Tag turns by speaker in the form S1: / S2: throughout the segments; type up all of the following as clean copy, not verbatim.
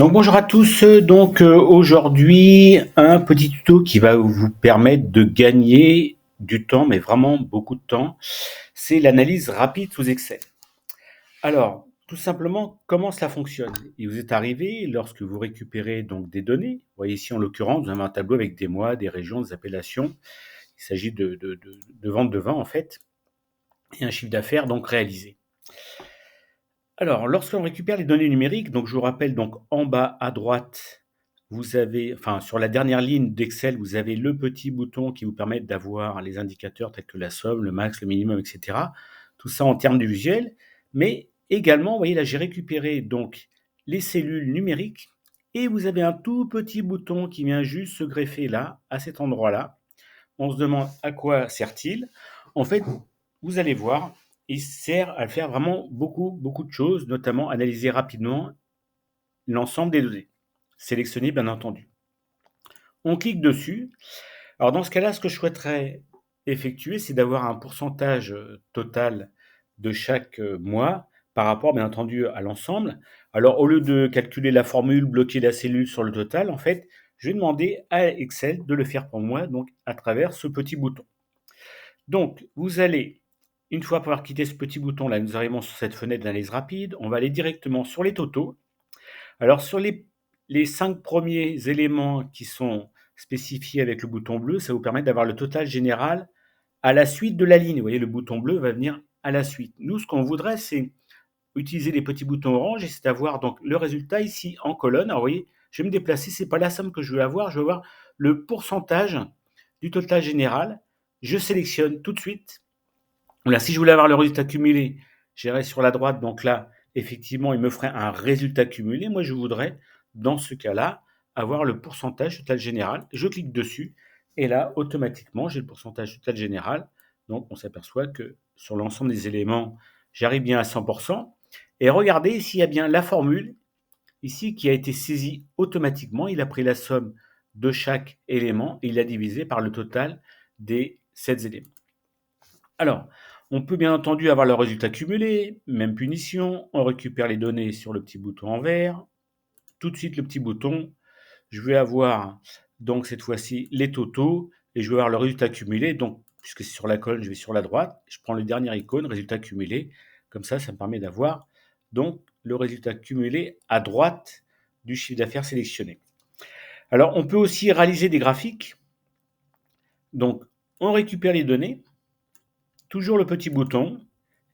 S1: Donc bonjour à tous, aujourd'hui un petit tuto qui va vous permettre de gagner du temps, mais vraiment beaucoup de temps, c'est l'analyse rapide sous Excel. Alors, tout simplement, comment cela fonctionne? Il vous est arrivé, lorsque vous récupérez donc des données, vous voyez ici en l'occurrence, vous avez un tableau avec des mois, des régions, des appellations, il s'agit de vente de vin en fait, et un chiffre d'affaires donc réalisé. Alors, lorsqu'on récupère les données numériques, donc je vous rappelle, donc en bas à droite, vous avez, enfin sur la dernière ligne d'Excel, vous avez le petit bouton qui vous permet d'avoir les indicateurs tels que la somme, le max, le minimum, etc. Tout ça en termes de visuel, mais également, vous voyez là, j'ai récupéré donc les cellules numériques et vous avez un tout petit bouton qui vient juste se greffer là, à cet endroit-là. On se demande à quoi sert-il. En fait, vous allez voir, il sert à faire vraiment beaucoup, beaucoup de choses, notamment analyser rapidement l'ensemble des données, sélectionner bien entendu. On clique dessus. Alors dans ce cas-là, ce que je souhaiterais effectuer, c'est d'avoir un pourcentage total de chaque mois par rapport bien entendu à l'ensemble. Alors au lieu de calculer la formule, bloquer la cellule sur le total, en fait, je vais demander à Excel de le faire pour moi, donc à travers ce petit bouton. Donc, vous allez, une fois avoir quitté ce petit bouton-là, nous arrivons sur cette fenêtre d'analyse rapide, on va aller directement sur les totaux. Alors, sur les 5 premiers éléments qui sont spécifiés avec le bouton bleu, ça vous permet d'avoir le total général à la suite de la ligne. Vous voyez, le bouton bleu va venir à la suite. Nous, ce qu'on voudrait, c'est utiliser les petits boutons orange et c'est d'avoir donc le résultat ici en colonne. Alors, vous voyez, je vais me déplacer, c'est pas la somme que je veux avoir le pourcentage du total général. Je sélectionne tout de suite. Là, si je voulais avoir le résultat cumulé, j'irais sur la droite. Donc là, effectivement, il me ferait un résultat cumulé. Moi, je voudrais, dans ce cas-là, avoir le pourcentage total général. Je clique dessus et là, automatiquement, j'ai le pourcentage total général. Donc, on s'aperçoit que sur l'ensemble des éléments, j'arrive bien à 100%. Et regardez, ici, il y a bien la formule, ici, qui a été saisie automatiquement. Il a pris la somme de chaque élément et il l'a divisé par le total des 7 éléments. Alors, on peut bien entendu avoir le résultat cumulé, même punition, on récupère les données sur le petit bouton en vert, tout de suite le petit bouton, je vais avoir donc cette fois-ci les totaux et je vais avoir le résultat cumulé, donc puisque c'est sur la colonne, je vais sur la droite, je prends le dernier icône, résultat cumulé, comme ça me permet d'avoir donc le résultat cumulé à droite du chiffre d'affaires sélectionné. Alors, on peut aussi réaliser des graphiques, donc on récupère les données, toujours le petit bouton,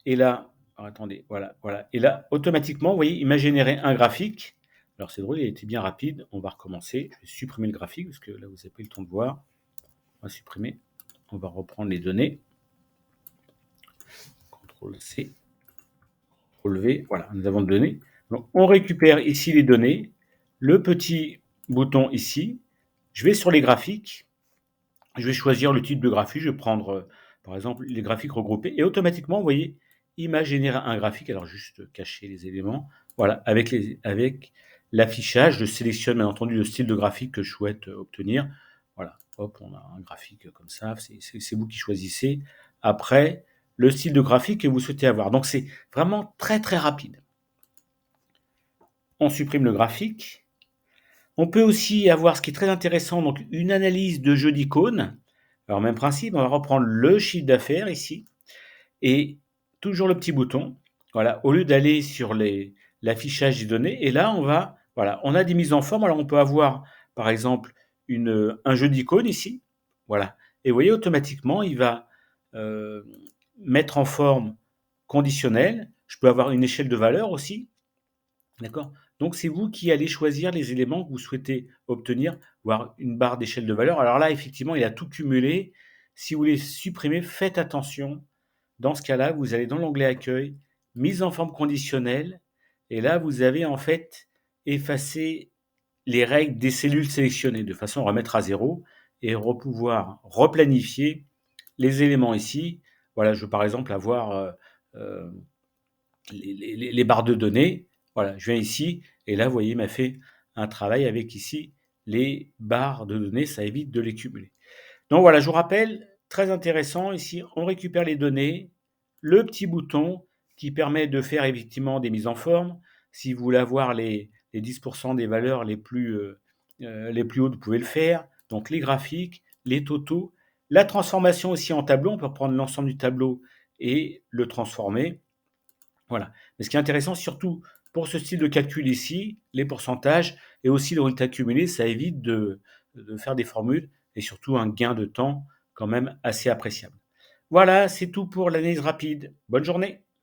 S1: et là, alors attendez, voilà, et là, automatiquement, vous voyez, il m'a généré un graphique. Alors c'est drôle, il a été bien rapide, on va recommencer. Je vais supprimer le graphique, parce que là, vous n'avez pas eu le temps de voir. On va supprimer, on va reprendre les données. CTRL-C, CTRL-V, voilà, nous avons les données. Donc on récupère ici les données, le petit bouton ici, je vais sur les graphiques, je vais choisir le type de graphique, je vais prendre par exemple les graphiques regroupés et automatiquement, vous voyez, il m'a généré un graphique. Alors juste cacher les éléments, voilà, avec l'affichage, je sélectionne bien entendu le style de graphique que je souhaite obtenir. Voilà, hop, on a un graphique comme ça, c'est vous qui choisissez après le style de graphique que vous souhaitez avoir. Donc c'est vraiment très très rapide. On supprime le graphique. On peut aussi avoir ce qui est très intéressant, donc une analyse de jeu d'icônes. Alors même principe, on va reprendre le chiffre d'affaires ici et toujours le petit bouton. Voilà, au lieu d'aller sur l'affichage des données, et là voilà, on a des mises en forme. Alors on peut avoir par exemple un jeu d'icônes ici, voilà, et vous voyez automatiquement il va euh, mettre en forme conditionnelle. Je peux avoir une échelle de valeur aussi. D'accord? Donc c'est vous qui allez choisir les éléments que vous souhaitez obtenir, voire une barre d'échelle de valeur. Alors là, effectivement, il a tout cumulé. Si vous voulez supprimer, faites attention. Dans ce cas-là, vous allez dans l'onglet Accueil, Mise en forme conditionnelle, et là, vous avez en fait effacé les règles des cellules sélectionnées, de façon à remettre à zéro et pouvoir replanifier les éléments ici. Voilà, je veux par exemple avoir euh, les barres de données. Voilà, je viens ici et là, vous voyez, il m'a fait un travail avec ici les barres de données, ça évite de les cumuler. Donc voilà, je vous rappelle, très intéressant, ici, on récupère les données, le petit bouton qui permet de faire effectivement des mises en forme. Si vous voulez avoir les les 10% des valeurs les plus hautes, vous pouvez le faire. Donc les graphiques, les totaux, la transformation aussi en tableau, on peut prendre l'ensemble du tableau et le transformer. Voilà. Mais ce qui est intéressant, surtout pour ce style de calcul ici, les pourcentages et aussi le résultat cumulé, ça évite de faire des formules et surtout un gain de temps quand même assez appréciable. Voilà, c'est tout pour l'analyse rapide. Bonne journée.